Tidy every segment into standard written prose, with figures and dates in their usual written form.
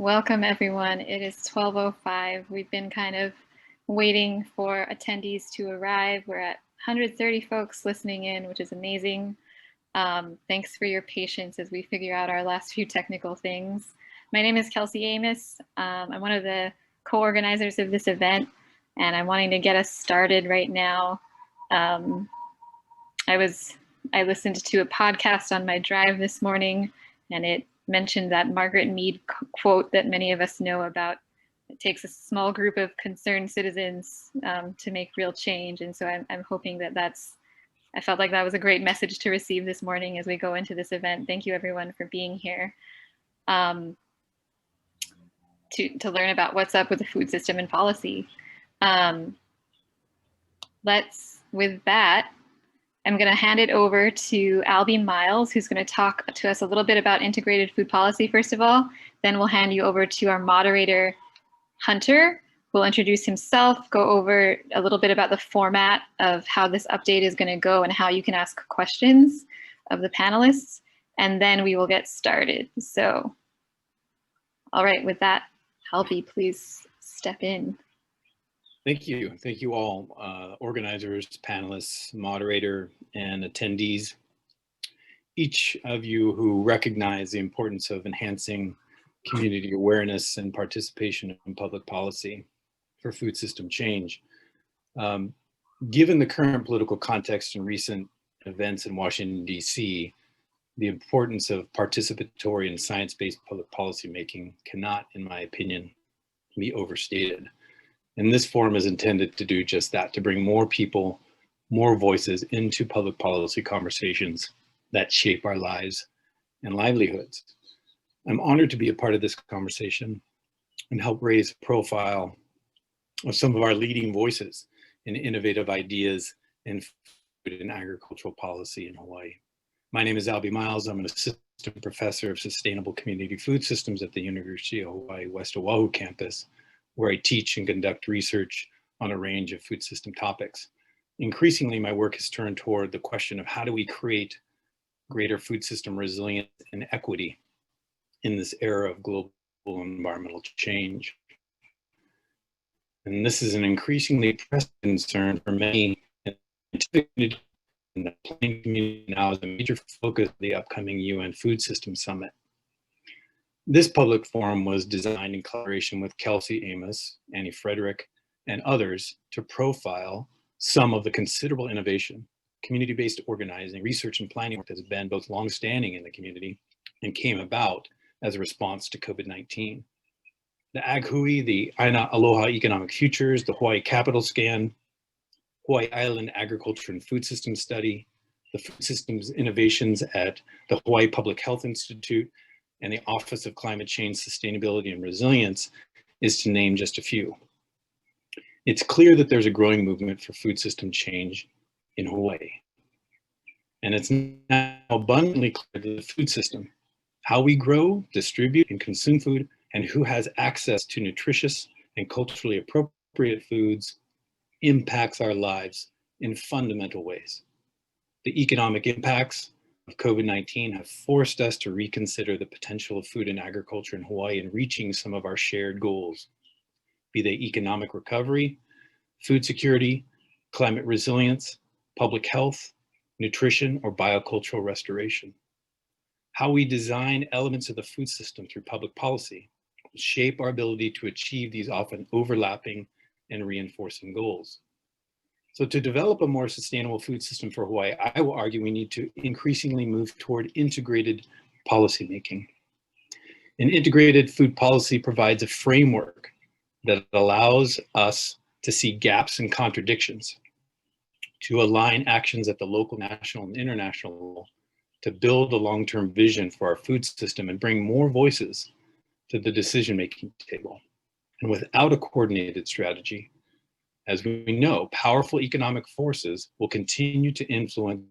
Welcome everyone. It is 12:05. We've been kind of waiting for attendees to arrive. We're at 130 folks listening in, which is amazing. Thanks for your patience as we figure out our last few technical things. My name is Keley Amos. I'm one of the co-organizers of this event, and I'm wanting to get us started right now. I listened to a podcast on my drive this morning, and it mentioned that Margaret Mead quote that many of us know about. It takes a small group of concerned citizens to make real change. And so I'm hoping that I felt like that was a great message to receive this morning as we go into this event. Thank you everyone for being here to learn about what's up with the food system and policy. With that, I'm going to hand it over to Albie Miles, who's going to talk to us a little bit about integrated food policy, first of all. Then we'll hand you over to our moderator, Hunter, who will introduce himself, go over a little bit about the format of how this update is going to go and how you can ask questions of the panelists. And then we will get started. So, all right, with that, Albie, please step in. Thank you. Thank you all, organizers, panelists, moderator, and attendees. Each of you who recognize the importance of enhancing community awareness and participation in public policy for food system change. Given the current political context and recent events in Washington, D.C., the importance of participatory and science-based public policy making cannot, in my opinion, be overstated. And this forum is intended to do just that, to bring more people, more voices into public policy conversations that shape our lives and livelihoods. I'm honored to be a part of this conversation and help raise the profile of some of our leading voices in innovative ideas in food and agricultural policy in Hawaii. My name is Albie Miles. I'm an assistant professor of sustainable community food systems at the University of Hawaiʻi West Oahu campus, where I teach and conduct research on a range of food system topics. Increasingly, my work has turned toward the question of how do we create greater food system resilience and equity in this era of global environmental change. And this is an increasingly pressing concern for many in the planning community now as a major focus of the upcoming UN Food System Summit. This public forum was designed in collaboration with Keley Amos, Annie Frederick, and others to profile some of the considerable innovation, community-based organizing, research, and planning work that has been both longstanding in the community and came about as a response to COVID-19. The Ag Hui, the Aina Aloha Economic Futures, the Hawaii Capital Scan, Hawaii Island Agriculture and Food Systems Study, the Food Systems Innovations at the Hawaii Public Health Institute, and the Office of Climate Change, Sustainability, and Resilience, is to name just a few. It's clear that there's a growing movement for food system change in Hawaii. And it's now abundantly clear that the food system, how we grow, distribute, and consume food, and who has access to nutritious and culturally appropriate foods, impacts our lives in fundamental ways. The economic impacts of COVID-19 have forced us to reconsider the potential of food and agriculture in Hawaii in reaching some of our shared goals, be they economic recovery, food security, climate resilience, public health, nutrition, or biocultural restoration. How we design elements of the food system through public policy will shape our ability to achieve these often overlapping and reinforcing goals. So to develop a more sustainable food system for Hawaii, I will argue we need to increasingly move toward integrated policymaking. An integrated food policy provides a framework that allows us to see gaps and contradictions, to align actions at the local, national, and international level, to build a long-term vision for our food system and bring more voices to the decision-making table. And without a coordinated strategy, as we know, powerful economic forces will continue to influence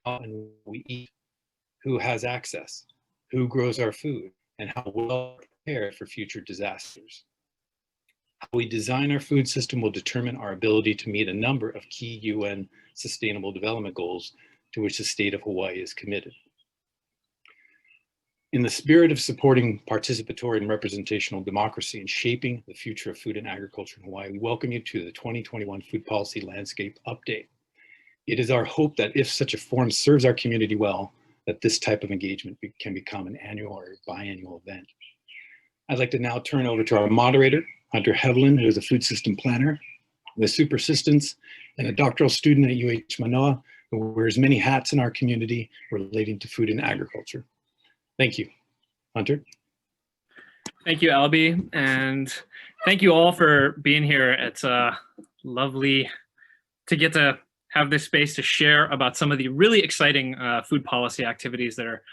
how we eat, who has access, who grows our food, and how well prepared for future disasters. How we design our food system will determine our ability to meet a number of key UN Sustainable Development Goals to which the state of Hawaii is committed. In the spirit of supporting participatory and representational democracy and shaping the future of food and agriculture in Hawaii, we welcome you to the 2021 Food Policy Landscape Update. It is our hope that if such a forum serves our community well, that this type of engagement can become an annual or biannual event. I'd like to now turn over to our moderator, Hunter Heaivilin, who is a food system planner with super assistants and a doctoral student at UH Manoa, who wears many hats in our community relating to food and agriculture. Thank you. Hunter? Thank you, Albie, and thank you all for being here. It's lovely to get to have this space to share about some of the really exciting food policy activities that are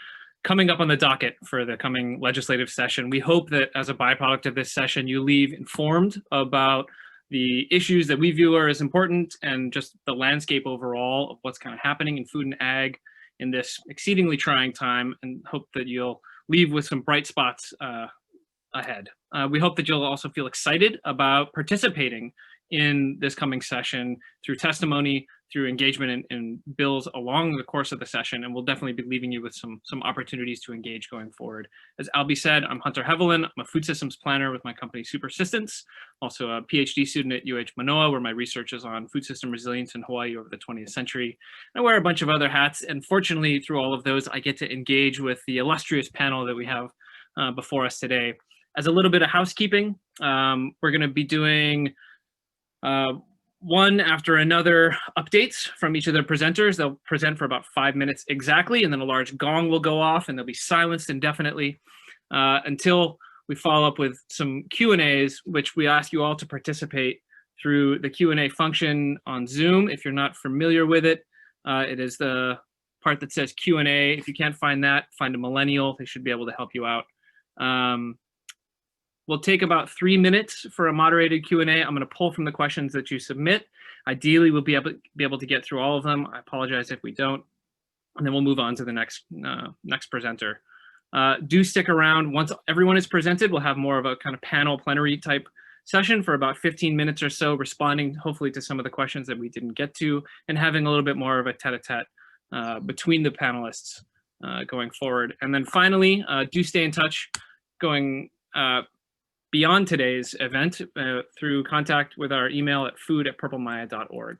coming up on the docket for the coming legislative session. We hope that as a byproduct of this session, you leave informed about the issues that we view are as important and just the landscape overall of what's kind of happening in food and ag in this exceedingly trying time, and hope that you'll leave with some bright spots ahead. We hope that you'll also feel excited about participating in this coming session through testimony, through engagement in bills along the course of the session, and we'll definitely be leaving you with some opportunities to engage going forward. As Albie said, I'm Hunter Heaivilin. I'm a food systems planner with my company Super Assistants, also a PhD student at UH Manoa, where my research is on food system resilience in Hawaii over the 20th century. I wear a bunch of other hats, and fortunately, through all of those, I get to engage with the illustrious panel that we have before us today. As a little bit of housekeeping, we're going to be doing one after another updates from each of the presenters. They'll present for about 5 minutes exactly, and then a large gong will go off and they'll be silenced indefinitely until we follow up with some Q&As, which we ask you all to participate through the Q&A function on Zoom. If you're not familiar with it, it is the part that says Q&A. If you can't find that, find a millennial. They should be able to help you out. We'll take about 3 minutes for a moderated Q&A. I'm going to pull from the questions that you submit. Ideally, we'll be able to get through all of them. I apologize if we don't. And then we'll move on to the next presenter. Do stick around. Once everyone is presented, we'll have more of a kind of panel plenary type session for about 15 minutes or so, responding hopefully to some of the questions that we didn't get to, and having a little bit more of a tete-a-tete between the panelists going forward. And then finally, do stay in touch going beyond today's event through contact with our email at food@purplemaya.org.